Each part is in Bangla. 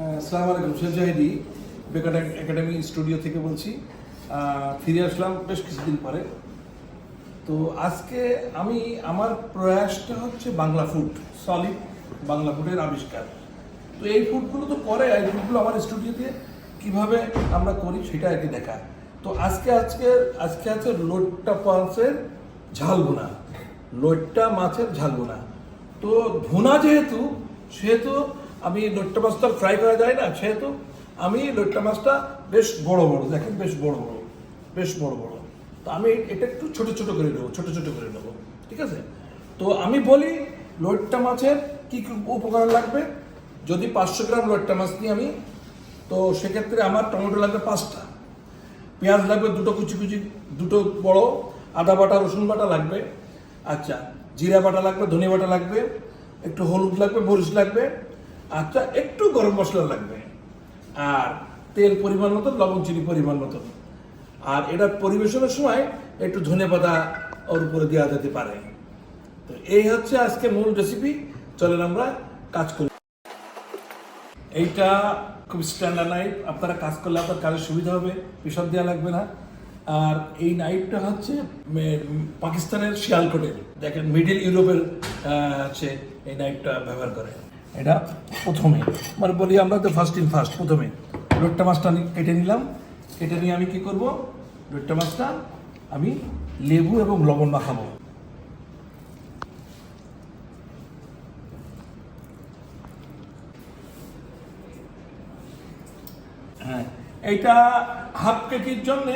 আসসালামু আলাইকুম, শেখ জাহিদি বেকার একাডেমি স্টুডিও থেকে বলছি। ফিরে আসলাম বেশ কিছুদিন পরে। তো আজকে আমি আমার প্রয়াসটা হচ্ছে বাংলা ফুড, সলিড বাংলা ফুডের আবিষ্কার। তো এই ফুডগুলো তো করে, এই ফুডগুলো আমার স্টুডিওতে কীভাবে আমরা করি সেটা আর কি দেখা। তো আজকে আছে লোট্টা মাছের ঝাল ভুনা, লোট্টা মাছের ঝাল ভুনা। তো ভুনা সেহেতু আমি লোট্টা মাছটা ফ্রাই করা যায় না, সেহেতু আমি লোট্টা মাছটা বেশ বড় বড়, দেখেন বেশ বড় বড়। তো আমি এটা একটু ছোট ছোট করে নেবো, ঠিক আছে? তো আমি বলি লোট্টা মাছের কি কি উপকরণ লাগবে। যদি 500 গ্রাম লোট্টা মাছ নিই আমি, তো সেক্ষেত্রে আমার টমেটো লাগবে 5টা, পেঁয়াজ লাগবে 2টো কুচি দুটো বড়, আদা বাটা রসুন বাটা লাগবে, আচ্ছা জিরা বাটা লাগবে, ধনে বাটা লাগবে, একটু হলুদ লাগবে, মরিচ লাগবে, আচ্ছা একটু গরম মশলা লাগবে, আর তেল পরিমাণ মতো, লবণ চিনি পরিমাণ মতো। আর এটা পরিবেশনের সময় একটু ধনে পাতা ওর উপরে দেওয়া যেতে পারে। তো এই হচ্ছে আজকে মূল রেসিপি। চলেন আমরা কাজ করি। এইটা খুব স্ট্যান্ডার্ড নাইফ, আপনারা কাজ করলে আপনার কাজের সুবিধা হবে, প্রেশার দেওয়া লাগবে না। আর এই নাইফটা হচ্ছে পাকিস্তানের শিয়ালকোটের, দেখেন মিডল ইউরোপের হচ্ছে এই নাইফটা ব্যবহার করে। এটা প্রথমে মানে বলি আমরা তো ফার্স্ট প্রথমে লোট্টা মাছটা কেটে নিলাম। কেটে নিয়ে আমি কি করব, লোট্টা মাছটা আমি লেবু এবং লবণ মাখাবো। হ্যাঁ, এইটা হাফ কেজির জন্য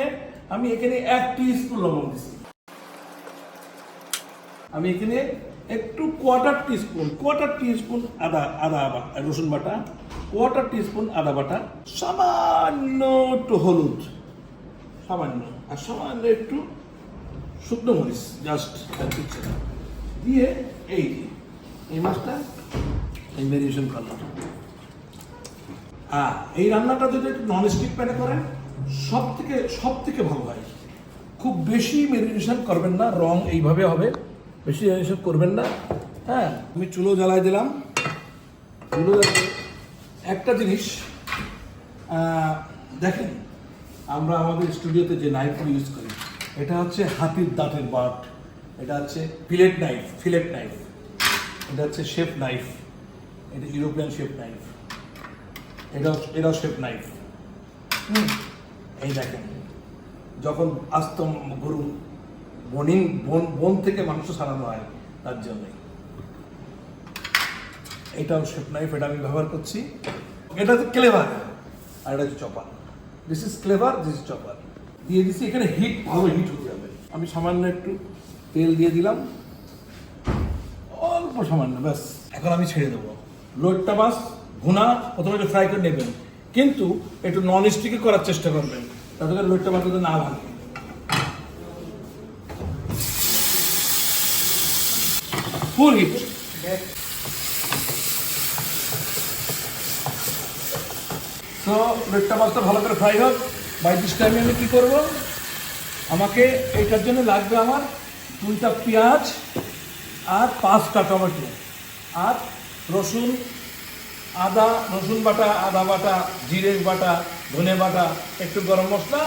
আমি এখানে 1 টিস্পুন লবণ দিচ্ছি। আমি এখানে একটু কোয়ার্টার টিস্পুন আদা রসুন বাটা, কোয়ার্টার টিস্পুন আদা বাটা, সামান্য একটু হলুদ, সামান্য, আর সামান্য একটু শুকনো মরিচ জাস্ট দিয়ে এই মাছটা এই ম্যারিনেশন করলাম। এই রান্নাটা যদি একটু ননস্টিক প্যানে করেন সব থেকে ভালো হয়। খুব বেশি ম্যারিনেশন করবেন না, রং এইভাবে হবে, বেশি ম্যারিনেশন করবেন না। হ্যাঁ, আমি চুলো জ্বালাই দিলাম। চুলো জ্বালাই একটা জিনিস দেখেন, আমরা আমাদের স্টুডিওতে যে নাইফগুলো ইউজ করি, এটা হচ্ছে হাতির দাঁতের বাট, এটা হচ্ছে ফিলেট নাইফ, এটা হচ্ছে শেফ নাইফ, এটা ইউরোপিয়ান শেফ নাইফ, এটাও শেফ নাইফ। এই দেখেন, যখন আস্ত গরু বন থেকে মাংস ছাড়ানো হয় তার জন্যই এটাও শেফ নাইফ, এটা আমি ব্যবহার করছি। এটা হচ্ছে ক্লেভার, আর এটা হচ্ছে chopper. This is clever, this is chopper. দিয়ে দিচ্ছি, এখানে ভালো হিট হতে হবে। আমি সামান্য একটু তেল দিয়ে দিলাম, অল্প সামান্য, ব্যাস। এখন আমি ছেড়ে দেবো। লোট্টা মাছ ভুনা প্রথমে একটু ফ্রাই করে নেবেন, কিন্তু একটু নন স্টিকে করার চেষ্টা করবেন, তাতে করে লোট্টা মাছ না ভাঙে। ফুল হিট। তো লোট্টা মাছটা ভালো করে ফ্রাই হোক। বাই দিস টাইমে আমি কী করবো, আমাকে এইটার জন্য লাগবে আমার 2টা পেঁয়াজ আর 5টা টমেটো, আর রসুন বাটা, আদা বাটা, জিরে বাটা, ধনে বাটা, একটু গরম মশলা,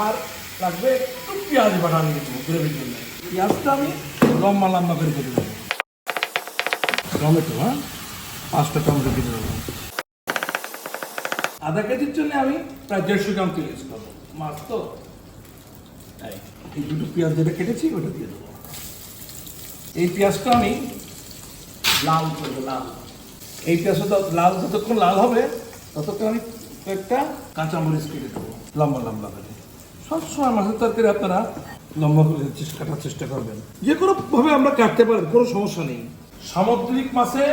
আর লাগবে একটু পেঁয়াজ বাটা আমি দেবো গ্রেভির জন্য। পেঁয়াজটা আমি লম্বা করে কেটে দেবো। টমেটো, 5টা টমেটো কেটে দেবো। আধা কেজির জন্য আমি প্রায় 150 গ্রাম তেল ইউজ করবো, মাছ তো। এই 2টো পেঁয়াজ যেটা কেটেছি ওটা দিয়ে দেবো। এই পেঁয়াজটা আমি লাল করবো, এই পেঁয়াজটা যতক্ষণ লাল হবে ততক্ষণ আমি একটা কাঁচামরিচ কেটে দেবো লম্বা করে। সবসময় মাছের তরকারি আপনারা লম্বা করে কাটার চেষ্টা করবেন, যে কোনো ভাবে আমরা কাটতে পারেন, কোনো সমস্যা নেই। সামুদ্রিক মাছে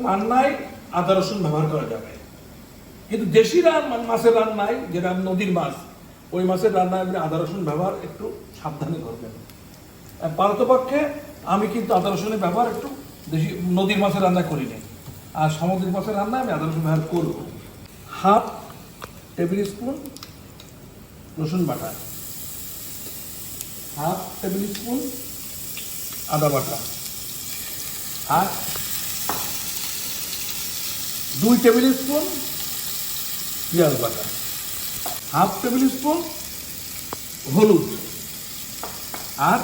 রান্নায় আদা রসুন ব্যবহার করা যাবে, কিন্তু দেশি মাছের রান্নায়, যেটা নদীর মাছ, ওই মাছের রান্নায় আপনি আদা রসুন ব্যবহার একটু সাবধানে করবেন। পারতপক্ষে আমি কিন্তু আদা রসুনের ব্যবহার একটু দেশি নদীর মাছের রান্না করি না, আর সামুদ্রিক মাছের রান্নায় আমি আদা রসুন ব্যবহার করব। 1/2 টেবিল স্পুন রসুন বাটা, 1/2 টেবিল স্পুন আদা বাটা, আর 2 টেবিল স্পুন পেঁয়াজ বাটা, হাফ টেবিল স্পুন হলুদ, আর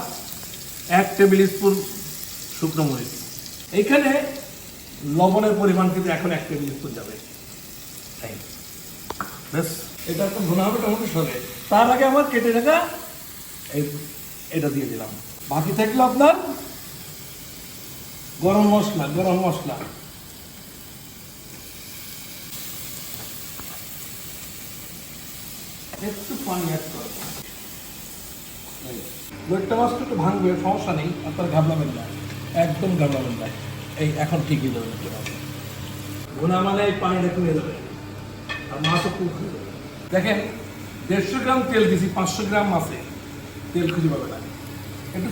1 টেবিল স্পুন শুকনো মরিচ। এইখানে লবণের পরিমাণ কিন্তু এখন 1 টেবিল স্পুন যাবে। ব্যাস, এটা তো ভুনা হবে টমেটোর সঙ্গে। তার আগে আমার কেটে রাখা এটা দিয়ে দিলাম। বাকি থাকলো আপনার গরম মশলা। একটু পানি অ্যাড করবো। লোটটা মাছটা একটু ভাঙবে, সমস্যা নেই, আপনারা ঘাবড়াবেন না, একদম ঘাবড়াবেন না। এই এখন ঠিকই দেবেন লোটটা মাছ। ভুনা মানে এই পানিটা কমে যাবে আর মাছও খুব হয়ে যাবে। দেখেন 150 গ্রাম তেল দিছি, 500 গ্রাম মাছে তেল খুঁজে পাবে না। একটু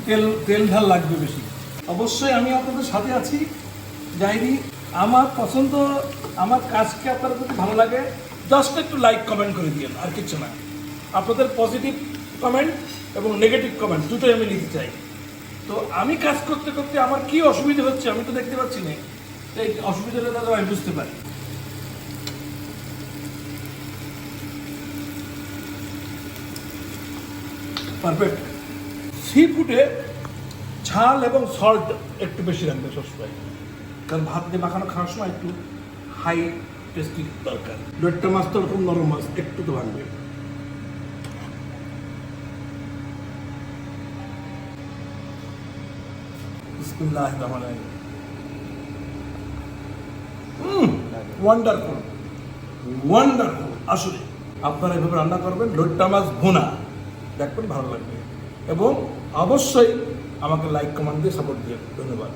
তেল ঝাল লাগবে বেশি। অবশ্যই আমি আপনাদের সাথে আছি। যাইনি আমার পছন্দ, আমার কাজকে আপনাদের যদি ভালো লাগে জাস্ট একটু লাইক কমেন্ট করে দিন, আর কিছু না। আপনাদের পজিটিভ কমেন্ট এবং নেগেটিভ কমেন্ট দুটোই আমি নিতে চাই। তো আমি কাজ করতে করতে আমার কি অসুবিধা হচ্ছে আমি তো দেখতে পাচ্ছি না, এই অসুবিধাটা দাদা আমি বুঝতে পারি। পারফেক্ট। সি ফুডে ঝাল এবং সল্ট একটু বেশি রাখবে সবসময়, কারণ ভাত দিয়ে মাখানো খাওয়ার সময় একটু হাই টেস্টি দরকার। লোটটা মাছ তো ওরকম নরম মাছ, একটু তো ভাঙবে। বিসমিল্লাহির রহমানির রহিম। ওয়ান্ডারফুল। আসলে আপনারা এভাবে রান্না করবেন, লোটটা মাছ ভুনা, দেখবেন ভালো লাগবে। এবং অবশ্যই আমাকে লাইক কমেন্ট দিয়ে সাপোর্ট দিয়ে ধন্যবাদ।